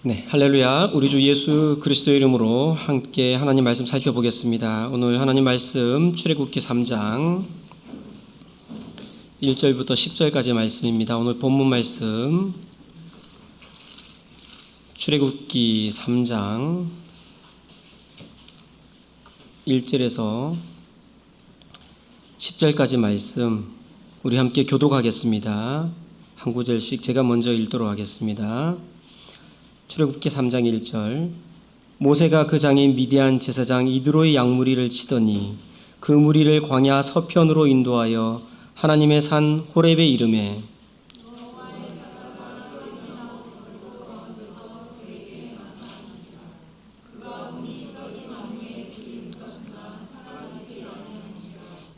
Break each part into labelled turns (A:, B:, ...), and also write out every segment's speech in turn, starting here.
A: 네, 할렐루야. 우리 주 예수 그리스도의 이름으로 함께 하나님 말씀 살펴보겠습니다. 오늘 하나님 말씀 출애굽기 3장 1절부터 10절까지 말씀입니다. 오늘 본문 말씀 출애굽기 3장 1절에서 10절까지 말씀 우리 함께 교독하겠습니다. 한 구절씩 제가 먼저 읽도록 하겠습니다. 출애굽기 3장 1절. 모세가 그 장인 미디안 제사장 이드로의 양무리를 치더니 그 무리를 광야 서편으로 인도하여 하나님의 산 호렙에 이르매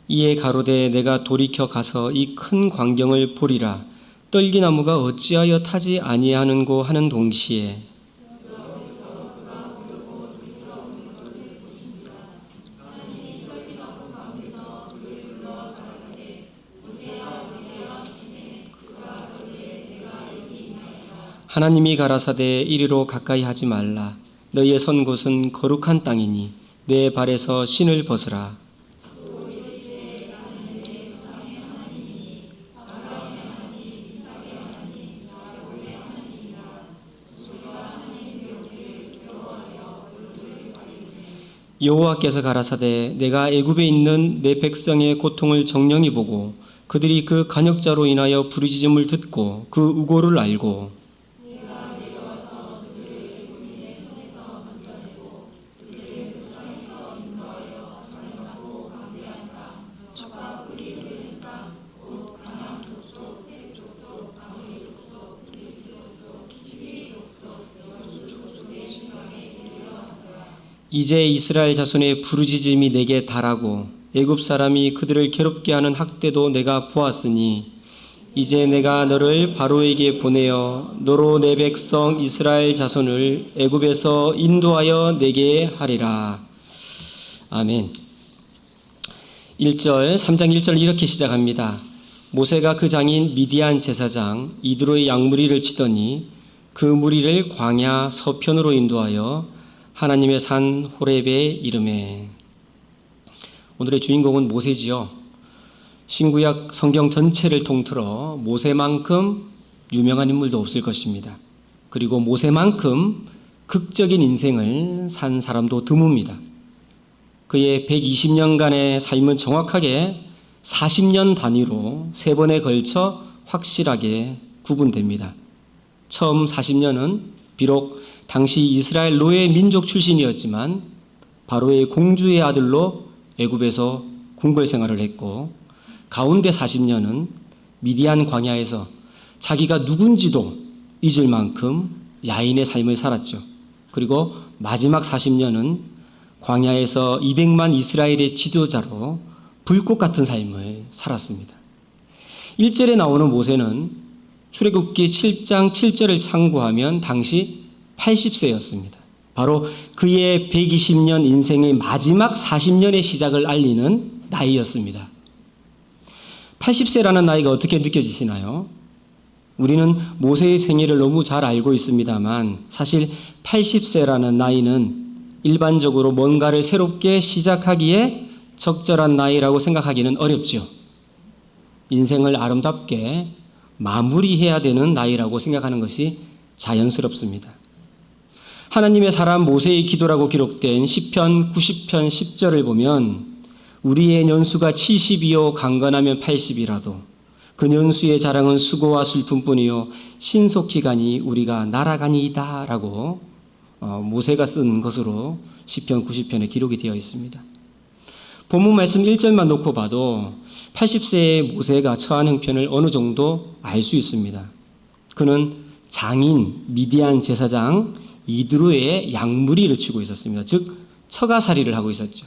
A: 이에 가로되 내가 돌이켜 가서 이 큰 광경을 보리라. 떨기나무가 어찌하여 타지 아니하는고 하는 동시에 하나님이 가라사대 이리로 가까이 하지 말라. 너희의 선 곳은 거룩한 땅이니 내 발에서 신을 벗으라. 여호와께서 가라사대 내가 애굽에 있는 내 백성의 고통을 정령히 보고 그들이 그 간역자로 인하여 부르짖음을 듣고 그 우고를 알고 이제 이스라엘 자손의 부르짖음이 내게 달하고 애굽 사람이 그들을 괴롭게 하는 학대도 내가 보았으니 이제 내가 너를 바로에게 보내어 너로 내 백성 이스라엘 자손을 애굽에서 인도하여 내게 하리라. 아멘. 1절 3장 1절 이렇게 시작합니다. 모세가 그 장인 미디안 제사장 이드로의 양무리를 치더니 그 무리를 광야 서편으로 인도하여 하나님의 산 호렙에 이르매. 오늘의 주인공은 모세지요. 신구약 성경 전체를 통틀어 모세만큼 유명한 인물도 없을 것입니다. 그리고 모세만큼 극적인 인생을 산 사람도 드뭅니다. 그의 120년간의 삶은 정확하게 40년 단위로 3번에 걸쳐 확실하게 구분됩니다. 처음 40년은 비록 당시 이스라엘 노예 민족 출신이었지만 바로의 공주의 아들로 애굽에서 궁궐 생활을 했고, 가운데 40년은 미디안 광야에서 자기가 누군지도 잊을 만큼 야인의 삶을 살았죠. 그리고 마지막 40년은 광야에서 200만 이스라엘의 지도자로 불꽃 같은 삶을 살았습니다. 1절에 나오는 모세는 출애굽기 7장 7절을 참고하면 당시 80세였습니다. 바로 그의 120년 인생의 마지막 40년의 시작을 알리는 나이였습니다. 80세라는 나이가 어떻게 느껴지시나요? 우리는 모세의 생애를 너무 잘 알고 있습니다만 사실 80세라는 나이는 일반적으로 뭔가를 새롭게 시작하기에 적절한 나이라고 생각하기는 어렵죠. 인생을 아름답게 마무리해야 되는 나이라고 생각하는 것이 자연스럽습니다. 하나님의 사람 모세의 기도라고 기록된 시편 90편 10절을 보면 우리의 년수가 70이요 강건하면 80이라도 그 년수의 자랑은 수고와 슬픔뿐이요 신속히 가니 우리가 날아가니이다 라고 모세가 쓴 것으로 시편 90편에 기록이 되어 있습니다. 본문 말씀 1절만 놓고 봐도 80세의 모세가 처한 형편을 어느 정도 알 수 있습니다. 그는 장인 미디안 제사장 이드로의 양무리를 치고 있었습니다. 즉 처가살이를 하고 있었죠.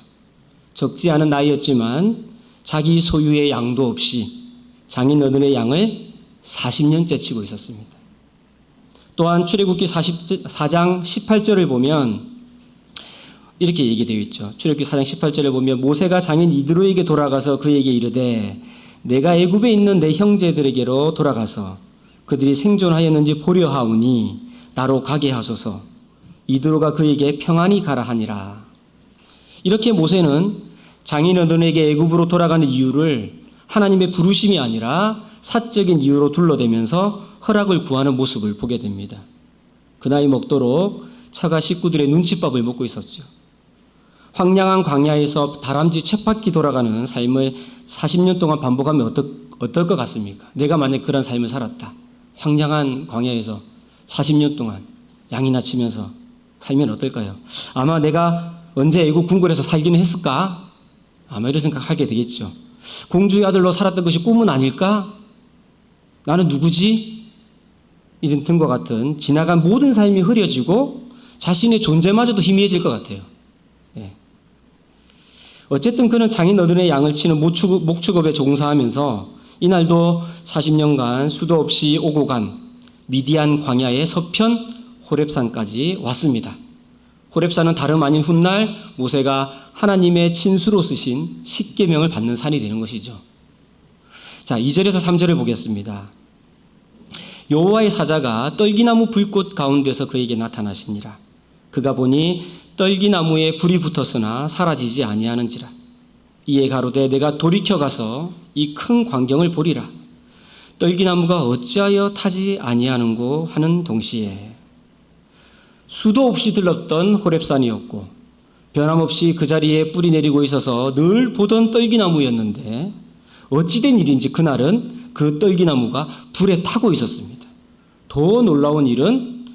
A: 적지 않은 나이였지만 자기 소유의 양도 없이 장인 어른의 양을 40년째 치고 있었습니다. 또한 출애굽기 4장 18절을 보면 이렇게 얘기되어 있죠. 출애굽기 4장 18절을 보면 모세가 장인 이드로에게 돌아가서 그에게 이르되 내가 애굽에 있는 내 형제들에게로 돌아가서 그들이 생존하였는지 보려 하오니 나로 가게 하소서. 이드로가 그에게 평안히 가라 하니라. 이렇게 모세는 장인어른에게 애굽으로 돌아가는 이유를 하나님의 부르심이 아니라 사적인 이유로 둘러대면서 허락을 구하는 모습을 보게 됩니다. 그 나이 먹도록 처가 식구들의 눈칫밥을 먹고 있었죠. 황량한 광야에서 다람쥐 쳇바퀴 돌아가는 삶을 40년 동안 반복하면 어떨 것 같습니까? 내가 만약 그런 삶을 살았다. 황량한 광야에서 40년 동안 양이나 치면서 살면 어떨까요? 아마 내가 언제 애국 궁궐에서 살기는 했을까? 아마 이런 생각하게 되겠죠. 공주의 아들로 살았던 것이 꿈은 아닐까? 나는 누구지? 이런 등과 같은 지나간 모든 삶이 흐려지고 자신의 존재마저도 희미해질 것 같아요. 예. 어쨌든 그는 장인어른의 양을 치는 목축업에 종사하면서 이날도 40년간 수도 없이 오고 간 미디안 광야의 서편 호렙산까지 왔습니다. 호렙산은 다름 아닌 훗날 모세가 하나님의 친수로 쓰신 십계명을 받는 산이 되는 것이죠. 자, 2절에서 3절을 보겠습니다. 여호와의 사자가 떨기나무 불꽃 가운데서 그에게 나타나시니라. 그가 보니 떨기나무에 불이 붙었으나 사라지지 아니하는지라. 이에 가로되 내가 돌이켜 가서 이 큰 광경을 보리라. 떨기나무가 어찌하여 타지 아니하는고 하는 동시에 수도 없이 들렀던 호렙산이었고 변함없이 그 자리에 뿌리 내리고 있어서 늘 보던 떨기나무였는데 어찌된 일인지 그날은 그 떨기나무가 불에 타고 있었습니다. 더 놀라운 일은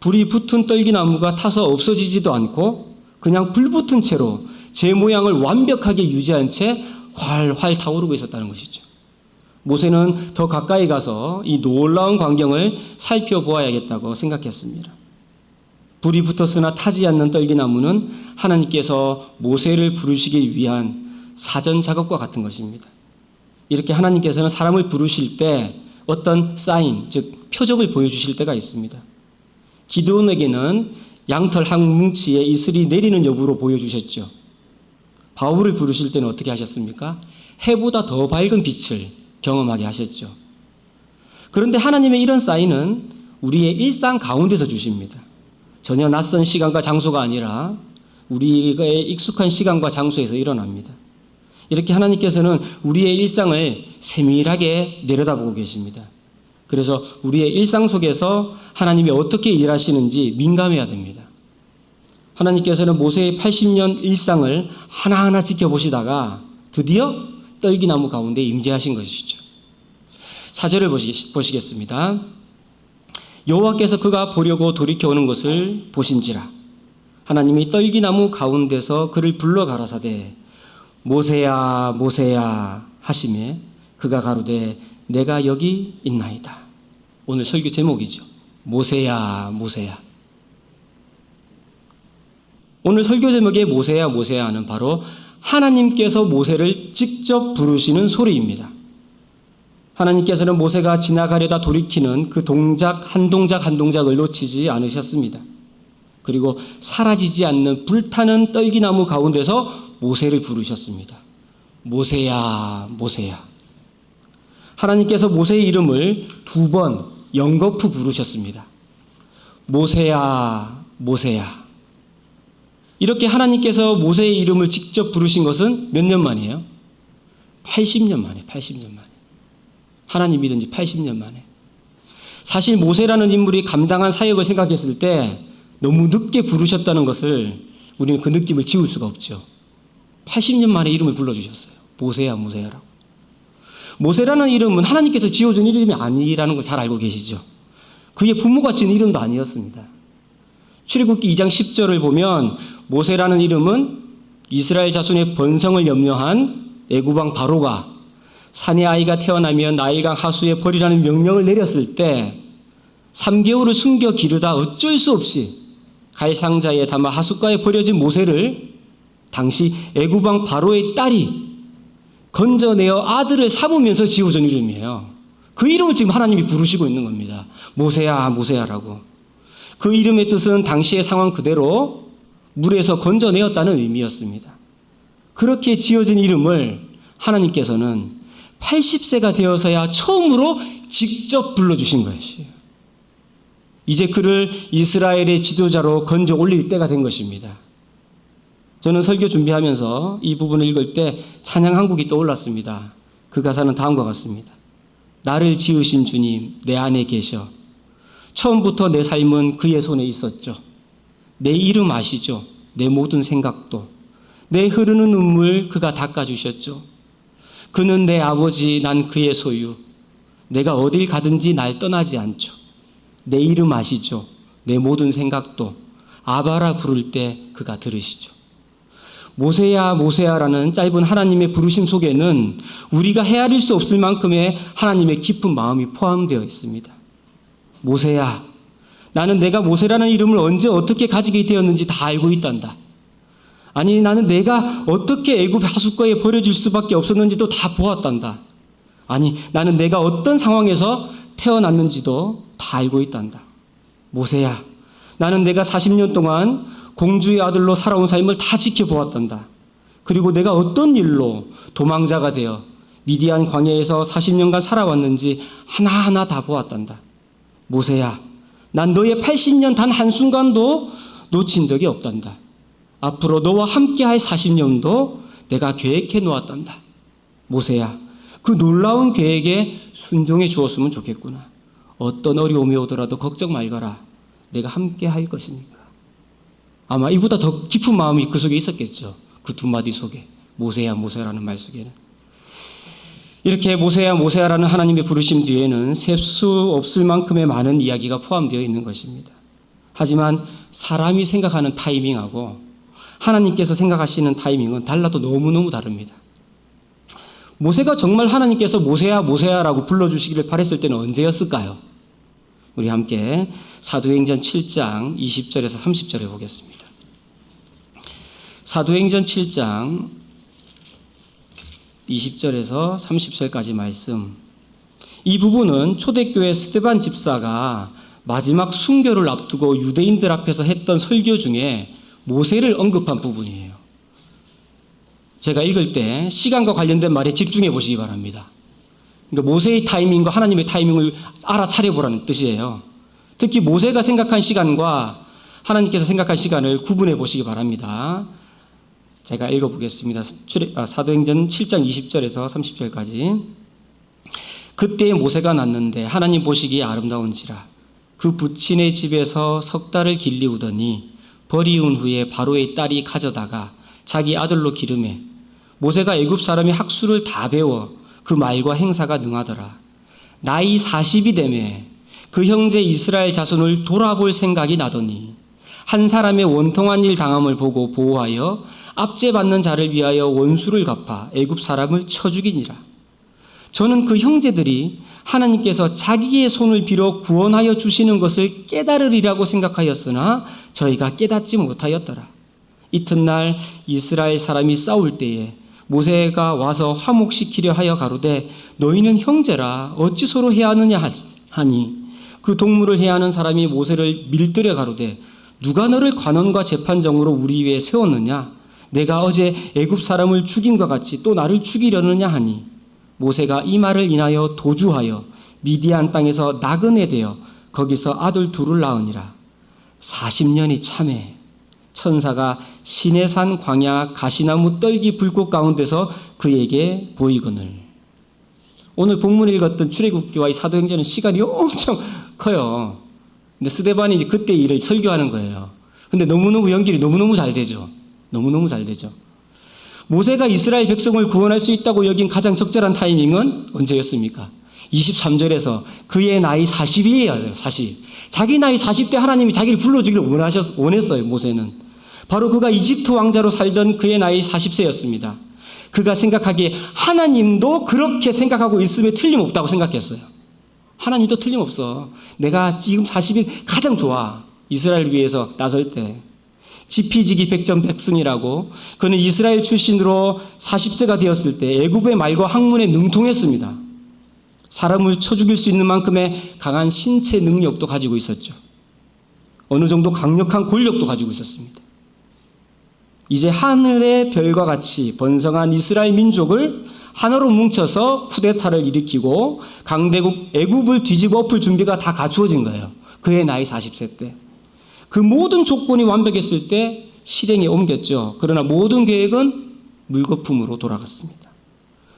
A: 불이 붙은 떨기나무가 타서 없어지지도 않고 그냥 불 붙은 채로 제 모양을 완벽하게 유지한 채 활활 타오르고 있었다는 것이죠. 모세는 더 가까이 가서 이 놀라운 광경을 살펴보아야겠다고 생각했습니다. 불이 붙었으나 타지 않는 떨기나무는 하나님께서 모세를 부르시기 위한 사전 작업과 같은 것입니다. 이렇게 하나님께서는 사람을 부르실 때 어떤 사인, 즉 표적을 보여주실 때가 있습니다. 기드온에게는 양털 한 뭉치에 이슬이 내리는 여부로 보여주셨죠. 바울을 부르실 때는 어떻게 하셨습니까? 해보다 더 밝은 빛을 경험하게 하셨죠. 그런데 하나님의 이런 사인은 우리의 일상 가운데서 주십니다. 전혀 낯선 시간과 장소가 아니라 우리가 익숙한 시간과 장소에서 일어납니다. 이렇게 하나님께서는 우리의 일상을 세밀하게 내려다보고 계십니다. 그래서 우리의 일상 속에서 하나님이 어떻게 일하시는지 민감해야 됩니다. 하나님께서는 모세의 80년 일상을 하나하나 지켜보시다가 드디어 떨기나무 가운데 임재하신 것이죠. 4절을 보시겠습니다. 여호와께서 그가 보려고 돌이켜오는 것을 보신지라. 하나님이 떨기나무 가운데서 그를 불러 가라사대 모세야 모세야 하시매 그가 가로되 내가 여기 있나이다. 오늘 설교 제목이죠. 모세야 모세야. 오늘 설교 제목의 모세야 모세야는 바로 하나님께서 모세를 직접 부르시는 소리입니다. 하나님께서는 모세가 지나가려다 돌이키는 그 동작 한 동작을 놓치지 않으셨습니다. 그리고 사라지지 않는 불타는 떨기나무 가운데서 모세를 부르셨습니다. 모세야 모세야. 하나님께서 모세의 이름을 2번 연거푸 부르셨습니다. 모세야 모세야. 이렇게 하나님께서 모세의 이름을 직접 부르신 것은 몇 년 만이에요? 80년 만에. 80년 만에. 하나님 믿은 지 80년 만에. 사실 모세라는 인물이 감당한 사역을 생각했을 때 너무 늦게 부르셨다는 것을 우리는 그 느낌을 지울 수가 없죠. 80년 만에 이름을 불러주셨어요. 모세야 모세야라고. 모세라는 이름은 하나님께서 지어준 이름이 아니라는 걸 잘 알고 계시죠. 그의 부모가 지은 이름도 아니었습니다. 출애굽기 2장 10절을 보면 모세라는 이름은 이스라엘 자손의 번성을 염려한 애굽왕 바로가 산의 아이가 태어나면 나일강 하수에 버리라는 명령을 내렸을 때 3개월을 숨겨 기르다 어쩔 수 없이 갈 상자에 담아 하숫가에 버려진 모세를 당시 애굽왕 바로의 딸이 건져내어 아들을 삼으면서 지어준 이름이에요. 그 이름을 지금 하나님이 부르시고 있는 겁니다. 모세야 모세야라고. 그 이름의 뜻은 당시의 상황 그대로 물에서 건져내었다는 의미였습니다. 그렇게 지어진 이름을 하나님께서는 80세가 되어서야 처음으로 직접 불러주신 것이에요. 이제 그를 이스라엘의 지도자로 건져 올릴 때가 된 것입니다. 저는 설교 준비하면서 이 부분을 읽을 때 찬양 한 곡이 떠올랐습니다. 그 가사는 다음과 같습니다. 나를 지으신 주님 내 안에 계셔. 처음부터 내 삶은 그의 손에 있었죠. 내 이름 아시죠? 내 모든 생각도. 내 흐르는 눈물 그가 닦아주셨죠. 그는 내 아버지, 난 그의 소유. 내가 어딜 가든지 날 떠나지 않죠. 내 이름 아시죠? 내 모든 생각도. 아바라 부를 때 그가 들으시죠. 모세야 모세야라는 짧은 하나님의 부르심 속에는 우리가 헤아릴 수 없을 만큼의 하나님의 깊은 마음이 포함되어 있습니다. 모세야, 나는 내가 모세라는 이름을 언제 어떻게 가지게 되었는지 다 알고 있단다. 아니, 나는 내가 어떻게 애굽 하숫가에 버려질 수밖에 없었는지도 다 보았단다. 아니, 나는 내가 어떤 상황에서 태어났는지도 다 알고 있단다. 모세야, 나는 내가 40년 동안 공주의 아들로 살아온 삶을 다 지켜보았단다. 그리고 내가 어떤 일로 도망자가 되어 미디안 광야에서 40년간 살아왔는지 하나하나 다 보았단다. 모세야, 난 너의 80년 단 한순간도 놓친 적이 없단다. 앞으로 너와 함께할 40년도 내가 계획해 놓았단다. 모세야, 그 놀라운 계획에 순종해 주었으면 좋겠구나. 어떤 어려움이 오더라도 걱정 말거라. 내가 함께할 것이니까. 아마 이보다 더 깊은 마음이 그 속에 있었겠죠. 그 두 마디 속에. 모세야 모세라는 말 속에는. 이렇게 모세야 모세야라는 하나님의 부르심 뒤에는 셀 수 없을 만큼의 많은 이야기가 포함되어 있는 것입니다. 하지만 사람이 생각하는 타이밍하고 하나님께서 생각하시는 타이밍은 달라도 너무너무 다릅니다. 모세가 정말 하나님께서 모세야 모세야라고 불러주시기를 바랬을 때는 언제였을까요? 우리 함께 사도행전 7장 20절에서 30절에 보겠습니다. 사도행전 7장 20절에서 30절까지 말씀. 이 부분은 초대교회 스데반 집사가 마지막 순교를 앞두고 유대인들 앞에서 했던 설교 중에 모세를 언급한 부분이에요. 제가 읽을 때 시간과 관련된 말에 집중해 보시기 바랍니다. 그러니까 모세의 타이밍과 하나님의 타이밍을 알아차려보라는 뜻이에요. 특히 모세가 생각한 시간과 하나님께서 생각한 시간을 구분해 보시기 바랍니다. 제가 읽어보겠습니다. 사도행전 7장 20절에서 30절까지. 그때 모세가 났는데 하나님 보시기에 아름다운지라. 그 부친의 집에서 석 달을 길리우더니 버리운 후에 바로의 딸이 가져다가 자기 아들로 기르매 모세가 애굽 사람이 학수를 다 배워 그 말과 행사가 능하더라. 나이 40이 되매 그 형제 이스라엘 자손을 돌아볼 생각이 나더니 한 사람의 원통한 일 당함을 보고 보호하여 압제받는 자를 위하여 원수를 갚아 애굽 사람을 쳐 죽이니라. 저는 그 형제들이 하나님께서 자기의 손을 빌어 구원하여 주시는 것을 깨달으리라고 생각하였으나 저희가 깨닫지 못하였더라. 이튿날 이스라엘 사람이 싸울 때에 모세가 와서 화목시키려 하여 가로되 너희는 형제라 어찌 서로 해하느냐 하니 그 동물을 해하는 사람이 모세를 밀들여 가로되 누가 너를 관원과 재판정으로 우리 위에 세웠느냐? 내가 어제 애굽 사람을 죽임과 같이 또 나를 죽이려느냐 하니 모세가 이 말을 인하여 도주하여 미디안 땅에서 나그네 되어 거기서 아들 둘을 낳으니라. 40년이 참에 천사가 시내산 광야 가시나무 떨기 불꽃 가운데서 그에게 보이거늘. 오늘 본문을 읽었던 출애굽기와 이 사도행전은 시간이 엄청 커요. 근데 스데반이 이제 그때 일을 설교하는 거예요. 근데 너무너무 연결이 너무너무 잘 되죠. 너무너무 잘 되죠. 모세가 이스라엘 백성을 구원할 수 있다고 여긴 가장 적절한 타이밍은 언제였습니까? 23절에서 그의 나이 40이에요. 40. 자기 나이 40대 하나님이 자기를 불러주기를 원했어요. 모세는. 바로 그가 이집트 왕자로 살던 그의 나이 40세였습니다. 그가 생각하기에 하나님도 그렇게 생각하고 있음에 틀림없다고 생각했어요. 하나님도 틀림없어. 내가 지금 40이 가장 좋아. 이스라엘 위해서 나설 때. 지피지기 백전백승이라고 그는 이스라엘 출신으로 40세가 되었을 때 애굽의 말과 학문에 능통했습니다. 사람을 쳐 죽일 수 있는 만큼의 강한 신체 능력도 가지고 있었죠. 어느 정도 강력한 권력도 가지고 있었습니다. 이제 하늘의 별과 같이 번성한 이스라엘 민족을 하나로 뭉쳐서 쿠데타를 일으키고 강대국 애굽을 뒤집어 엎을 준비가 다 갖추어진 거예요. 그의 나이 40세 때. 그 모든 조건이 완벽했을 때 실행에 옮겼죠. 그러나 모든 계획은 물거품으로 돌아갔습니다.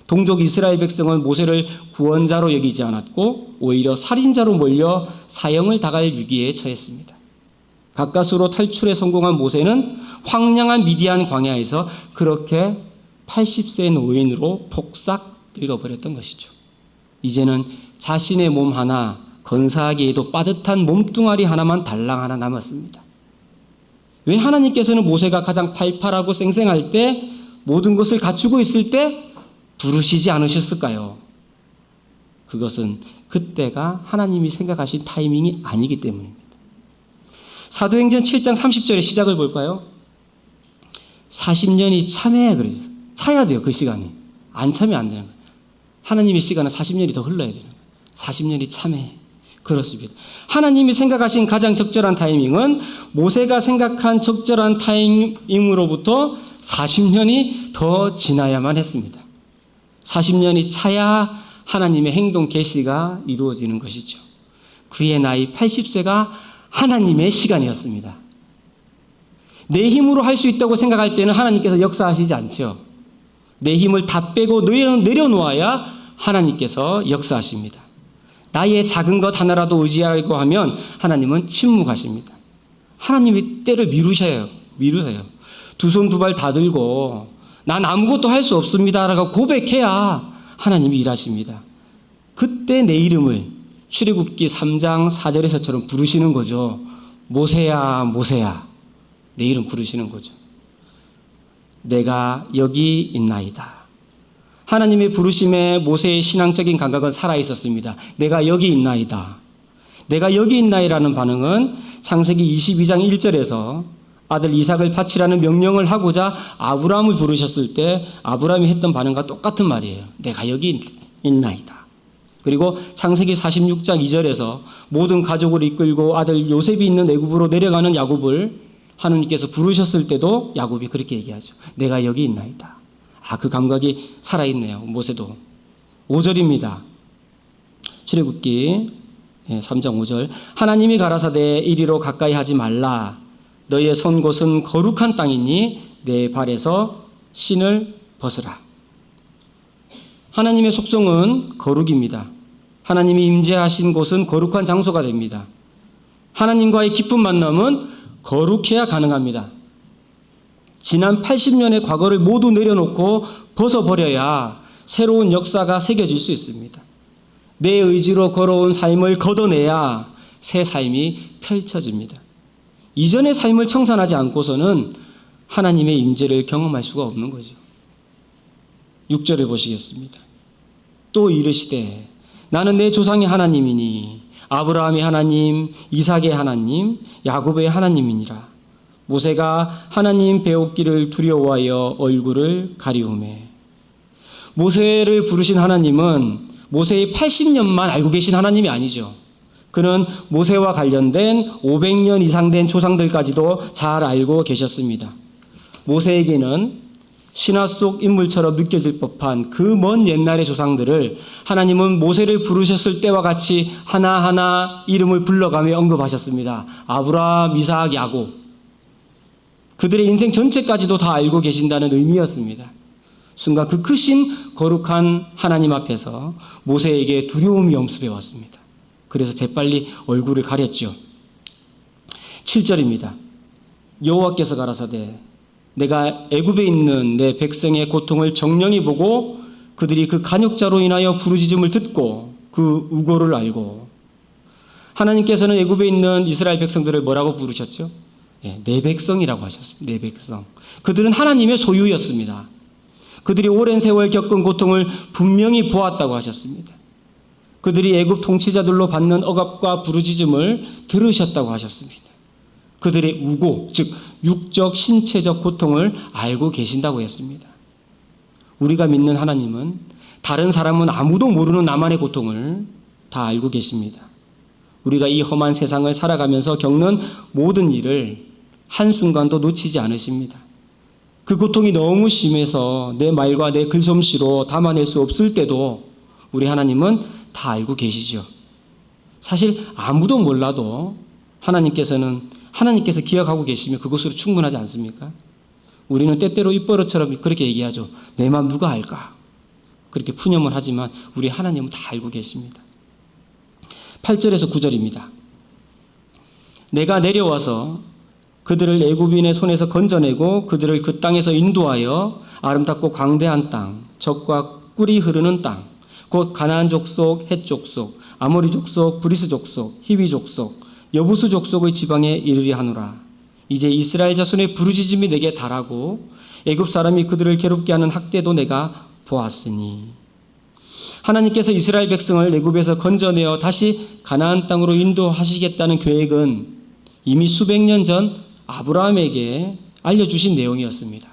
A: 동족 이스라엘 백성은 모세를 구원자로 여기지 않았고 오히려 살인자로 몰려 사형을 당할 위기에 처했습니다. 가까스로 탈출에 성공한 모세는 황량한 미디안 광야에서 그렇게 80세 노인으로 폭삭 늙어버렸던 것이죠. 이제는 자신의 몸 하나, 건사하기에도 빠듯한 몸뚱아리 하나만 달랑 하나 남았습니다. 왜 하나님께서는 모세가 가장 팔팔하고 쌩쌩할 때, 모든 것을 갖추고 있을 때 부르시지 않으셨을까요? 그것은 그때가 하나님이 생각하신 타이밍이 아니기 때문입니다. 사도행전 7장 30절의 시작을 볼까요? 40년이 참해야 그러죠. 차야 돼요, 그 시간이. 안 차면 안 되는 거예요. 하나님의 시간은 40년이 더 흘러야 되는 거예요. 40년이 참해. 그렇습니다. 하나님이 생각하신 가장 적절한 타이밍은 모세가 생각한 적절한 타이밍으로부터 40년이 더 지나야만 했습니다. 40년이 차야 하나님의 행동 계시가 이루어지는 것이죠. 그의 나이 80세가 하나님의 시간이었습니다. 내 힘으로 할 수 있다고 생각할 때는 하나님께서 역사하시지 않죠. 내 힘을 다 빼고 내려놓아야 하나님께서 역사하십니다. 나의 작은 것 하나라도 의지하고 하면 하나님은 침묵하십니다. 하나님이 때를 미루세요. 두 손 두 발 다 들고 난 아무것도 할 수 없습니다라고 고백해야 하나님이 일하십니다. 그때 내 이름을 출애굽기 3장 4절에서처럼 부르시는 거죠. 모세야 모세야, 내 이름 부르시는 거죠. 내가 여기 있나이다. 하나님의 부르심에 모세의 신앙적인 감각은 살아있었습니다. 내가 여기 있나이다. 내가 여기 있나이라는 반응은 창세기 22장 1절에서 아들 이삭을 바치라는 명령을 하고자 아브라함을 부르셨을 때 아브라함이 했던 반응과 똑같은 말이에요. 내가 여기 있나이다. 그리고 창세기 46장 2절에서 모든 가족을 이끌고 아들 요셉이 있는 애굽으로 내려가는 야곱을 하나님께서 부르셨을 때도 야곱이 그렇게 얘기하죠. 내가 여기 있나이다. 그 감각이 살아있네요. 모세도. 5절입니다. 출애굽기 3장 5절. 하나님이 가라사대 이리로 가까이 하지 말라. 너의 손 곳은 거룩한 땅이니 내 발에서 신을 벗으라. 하나님의 속성은 거룩입니다. 하나님이 임재하신 곳은 거룩한 장소가 됩니다. 하나님과의 깊은 만남은 거룩해야 가능합니다. 지난 80년의 과거를 모두 내려놓고 벗어버려야 새로운 역사가 새겨질 수 있습니다. 내 의지로 걸어온 삶을 걷어내야 새 삶이 펼쳐집니다. 이전의 삶을 청산하지 않고서는 하나님의 임재를 경험할 수가 없는 거죠. 6절을 보시겠습니다. 또 이르시되 나는 내 조상의 하나님이니 아브라함의 하나님, 이삭의 하나님, 야곱의 하나님이니라. 모세가 하나님 배웠기를 두려워하여 얼굴을 가리우매. 모세를 부르신 하나님은 모세의 80년만 알고 계신 하나님이 아니죠. 그는 모세와 관련된 500년 이상 된 조상들까지도 잘 알고 계셨습니다. 모세에게는 신화 속 인물처럼 느껴질 법한 그 먼 옛날의 조상들을 하나님은 모세를 부르셨을 때와 같이 하나하나 이름을 불러가며 언급하셨습니다. 아브라함, 이삭, 야곱. 그들의 인생 전체까지도 다 알고 계신다는 의미였습니다. 순간 그 크신 거룩한 하나님 앞에서 모세에게 두려움이 엄습해 왔습니다. 그래서 재빨리 얼굴을 가렸죠. 7절입니다. 여호와께서 가라사대 내가 애굽에 있는 내 백성의 고통을 정령히 보고 그들이 그 간역자로 인하여 부르짖음을 듣고 그 우고를 알고. 하나님께서는 애굽에 있는 이스라엘 백성들을 뭐라고 부르셨죠? 내 백성이라고 하셨습니다. 내 백성. 그들은 하나님의 소유였습니다. 그들이 오랜 세월 겪은 고통을 분명히 보았다고 하셨습니다. 그들이 애굽 통치자들로 받는 억압과 부르짖음을 들으셨다고 하셨습니다. 그들의 우고, 즉 육적, 신체적 고통을 알고 계신다고 했습니다. 우리가 믿는 하나님은 다른 사람은 아무도 모르는 나만의 고통을 다 알고 계십니다. 우리가 이 험한 세상을 살아가면서 겪는 모든 일을 한순간도 놓치지 않으십니다. 그 고통이 너무 심해서 내 말과 내 글솜씨로 담아낼 수 없을 때도 우리 하나님은 다 알고 계시죠. 사실 아무도 몰라도 하나님께서 기억하고 계시면 그것으로 충분하지 않습니까? 우리는 때때로 입버릇처럼 그렇게 얘기하죠. 내 마음 누가 알까? 그렇게 푸념을 하지만 우리 하나님은 다 알고 계십니다. 8절에서 9절입니다. 내가 내려와서 그들을 애굽인의 손에서 건져내고 그들을 그 땅에서 인도하여 아름답고 광대한 땅, 젖과 꿀이 흐르는 땅, 곧 가나안 족속, 헷 족속, 아모리 족속, 브리스 족속, 히위 족속, 여부수 족속의 지방에 이르리 하노라. 이제 이스라엘 자손의 부르짖음이 내게 달하고 애굽 사람이 그들을 괴롭게 하는 학대도 내가 보았으니. 하나님께서 이스라엘 백성을 애굽에서 건져내어 다시 가나안 땅으로 인도하시겠다는 계획은 이미 수백 년 전 아브라함에게 알려주신 내용이었습니다.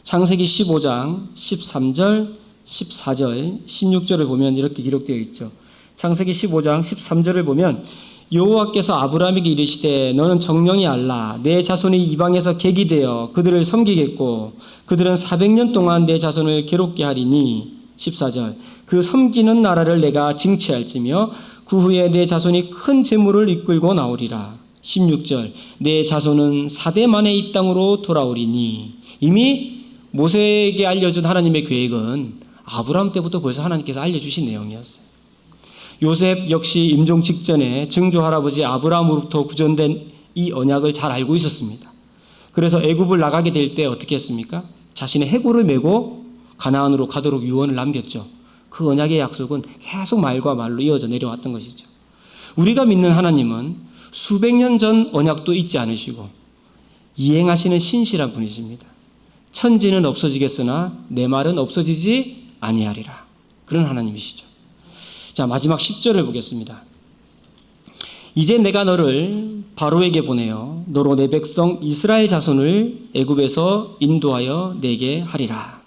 A: 창세기 15장 13절, 14절, 16절을 보면 이렇게 기록되어 있죠. 창세기 15장 13절을 보면 여호와께서 아브라함에게 이르시되 너는 정령이 알라. 내 자손이 이방에서 객이 되어 그들을 섬기겠고 그들은 400년 동안 내 자손을 괴롭게 하리니. 14절 그 섬기는 나라를 내가 징치할지며 그 후에 내 자손이 큰 재물을 이끌고 나오리라. 16절 내 자손은 4대 만에 이 땅으로 돌아오리니. 이미 모세에게 알려준 하나님의 계획은 아브라함 때부터 벌써 하나님께서 알려주신 내용이었어요. 요셉 역시 임종 직전에 증조 할아버지 아브라함으로부터 구전된 이 언약을 잘 알고 있었습니다. 그래서 애굽을 나가게 될 때 어떻게 했습니까? 자신의 해골을 메고 가나안으로 가도록 유언을 남겼죠. 그 언약의 약속은 계속 말과 말로 이어져 내려왔던 것이죠. 우리가 믿는 하나님은 수백 년 전 언약도 잊지 않으시고 이행하시는 신실한 분이십니다. 천지는 없어지겠으나 내 말은 없어지지 아니하리라. 그런 하나님이시죠. 자, 마지막 10절을 보겠습니다. 이제 내가 너를 바로에게 보내어 너로 내 백성 이스라엘 자손을 애굽에서 인도하여 내게 하리라.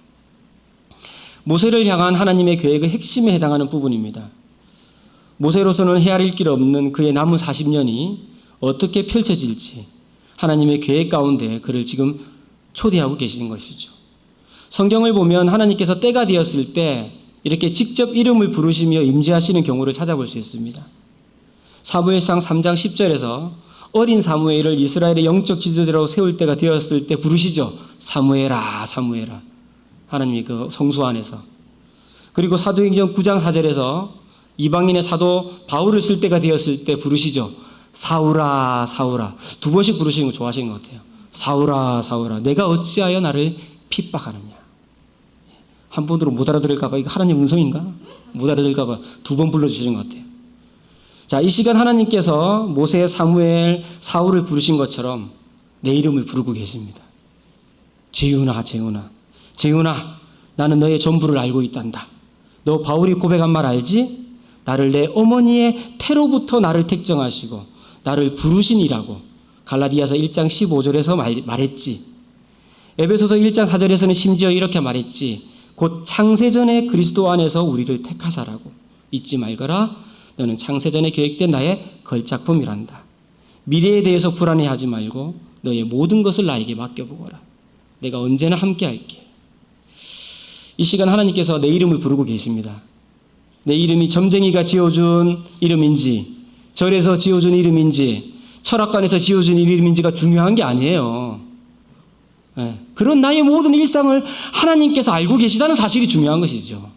A: 모세를 향한 하나님의 계획의 핵심에 해당하는 부분입니다. 모세로서는 헤아릴 길 없는 그의 남은 40년이 어떻게 펼쳐질지 하나님의 계획 가운데 그를 지금 초대하고 계시는 것이죠. 성경을 보면 하나님께서 때가 되었을 때 이렇게 직접 이름을 부르시며 임재하시는 경우를 찾아볼 수 있습니다. 사무엘상 3장 10절에서 어린 사무엘을 이스라엘의 영적 지도자로 세울 때가 되었을 때 부르시죠. 사무엘아, 사무엘아. 하나님이 그 성소 안에서. 그리고 사도행전 9장 4절에서 이방인의 사도 바울을 쓸 때가 되었을 때 부르시죠. 사울아, 사울아. 두 번씩 부르시는 거 좋아하시는 것 같아요. 사울아, 사울아. 내가 어찌하여 나를 핍박하느냐. 한 번으로 못 알아들을까봐 이거 하나님 음성인가? 못 알아들을까봐 두 번 불러주시는 것 같아요. 자, 이 시간 하나님께서 모세, 사무엘, 사울을 부르신 것처럼 내 이름을 부르고 계십니다. 재윤아, 재윤아. 재윤아, 나는 너의 전부를 알고 있단다. 너 바울이 고백한 말 알지? 나를 내 어머니의 태로부터 나를 택정하시고 나를 부르신이라고 갈라디아서 1장 15절에서 말했지. 에베소서 1장 4절에서는 심지어 이렇게 말했지. 곧 창세전에 그리스도 안에서 우리를 택하사라고. 잊지 말거라. 너는 창세전에 계획된 나의 걸작품이란다. 미래에 대해서 불안해하지 말고 너의 모든 것을 나에게 맡겨보거라. 내가 언제나 함께할게. 이 시간 하나님께서 내 이름을 부르고 계십니다. 내 이름이 점쟁이가 지어준 이름인지 절에서 지어준 이름인지 철학관에서 지어준 이름인지가 중요한 게 아니에요. 네. 그런 나의 모든 일상을 하나님께서 알고 계시다는 사실이 중요한 것이죠.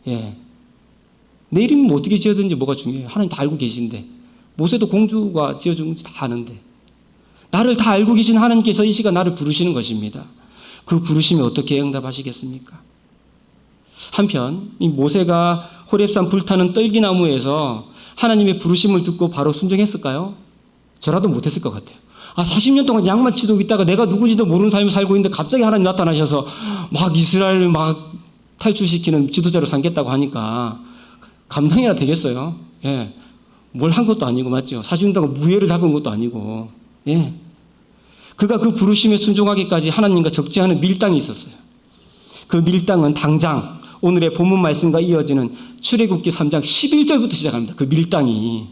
A: 예. 내 이름이 뭐 어떻게 지어든지 뭐가 중요해요. 하나님 다 알고 계신데. 모세도 공주가 지어준 건지 다 아는데. 나를 다 알고 계신 하나님께서 이 시간 나를 부르시는 것입니다. 그 부르심에 어떻게 응답하시겠습니까? 한편 이 모세가 호렙산 불타는 떨기나무에서 하나님의 부르심을 듣고 바로 순종했을까요? 저라도 못했을 것 같아요. 40년 동안 양만 치고 있다가 내가 누구지도 모르는 삶을 살고 있는데 갑자기 하나님 나타나셔서 막 이스라엘을 막 탈출시키는 지도자로 삼겠다고 하니까 감당이나 되겠어요? 예. 뭘 한 것도 아니고, 맞죠? 40년 동안 무예를 잡은 것도 아니고, 예. 그가 그 부르심에 순종하기까지 하나님과 적재하는 밀당이 있었어요. 그 밀당은 당장 오늘의 본문 말씀과 이어지는 출애굽기 3장 11절부터 시작합니다. 그 밀당이.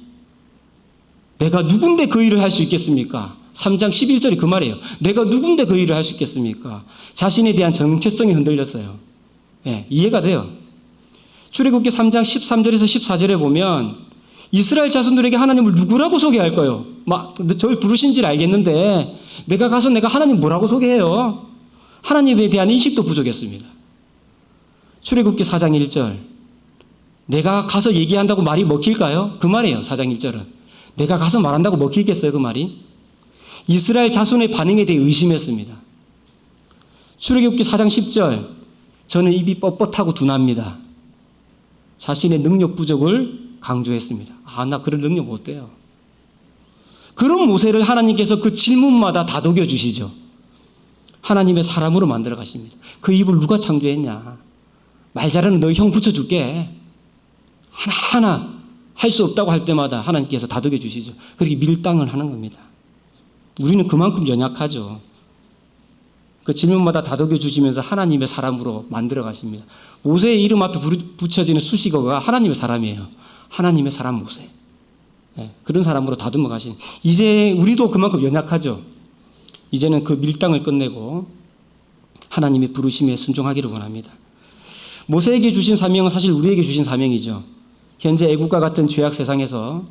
A: 내가 누군데 그 일을 할 수 있겠습니까? 3장 11절이 그 말이에요. 내가 누군데 그 일을 할 수 있겠습니까? 자신에 대한 정체성이 흔들렸어요. 예, 이해가 돼요. 출애굽기 3장 13절에서 14절에 보면 이스라엘 자손들에게 하나님을 누구라고 소개할까요? 저를 부르신지를 알겠는데 내가 가서 내가 하나님 뭐라고 소개해요? 하나님에 대한 인식도 부족했습니다. 출애굽기 4장 1절. 내가 가서 얘기한다고 말이 먹힐까요? 그 말이에요. 4장 1절은. 내가 가서 말한다고 먹힐겠어요? 그 말이? 이스라엘 자손의 반응에 대해 의심했습니다. 출애굽기 4장 10절. 저는 입이 뻣뻣하고 둔합니다. 자신의 능력 부족을 강조했습니다. 나 그런 능력 못 돼요. 그런 모세를 하나님께서 그 질문마다 다독여 주시죠. 하나님의 사람으로 만들어 가십니다. 그 입을 누가 창조했냐? 말 잘하는 너희 형 붙여줄게. 하나하나 할 수 없다고 할 때마다 하나님께서 다독여 주시죠. 그렇게 밀당을 하는 겁니다. 우리는 그만큼 연약하죠. 그 질문마다 다독여 주시면서 하나님의 사람으로 만들어 가십니다. 모세의 이름 앞에 붙여지는 수식어가 하나님의 사람이에요. 하나님의 사람 모세. 네, 그런 사람으로 다듬어 가신. 이제 우리도 그만큼 연약하죠. 이제는 그 밀당을 끝내고 하나님의 부르심에 순종하기를 원합니다. 모세에게 주신 사명은 사실 우리에게 주신 사명이죠. 현재 애국과 같은 죄악 세상에서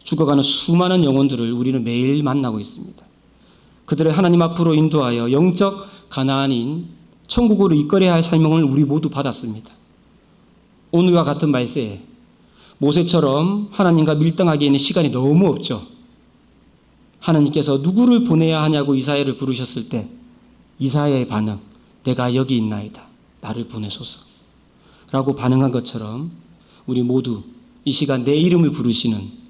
A: 죽어가는 수많은 영혼들을 우리는 매일 만나고 있습니다. 그들을 하나님 앞으로 인도하여 영적 가나안인 천국으로 이끌어야 할 사명을 우리 모두 받았습니다. 오늘과 같은 말세에 모세처럼 하나님과 밀당하기에는 시간이 너무 없죠. 하나님께서 누구를 보내야 하냐고 이사야를 부르셨을 때 이사야의 반응, 내가 여기 있나이다. 나를 보내소서. 라고 반응한 것처럼 우리 모두 이 시간 내 이름을 부르시는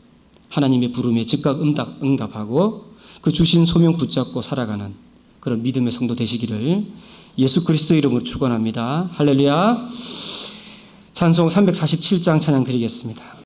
A: 하나님의 부름에 즉각 응답하고 그 주신 소명 붙잡고 살아가는 그런 믿음의 성도 되시기를 예수 그리스도 이름으로 축원합니다. 할렐루야. 찬송 347장 찬양 드리겠습니다.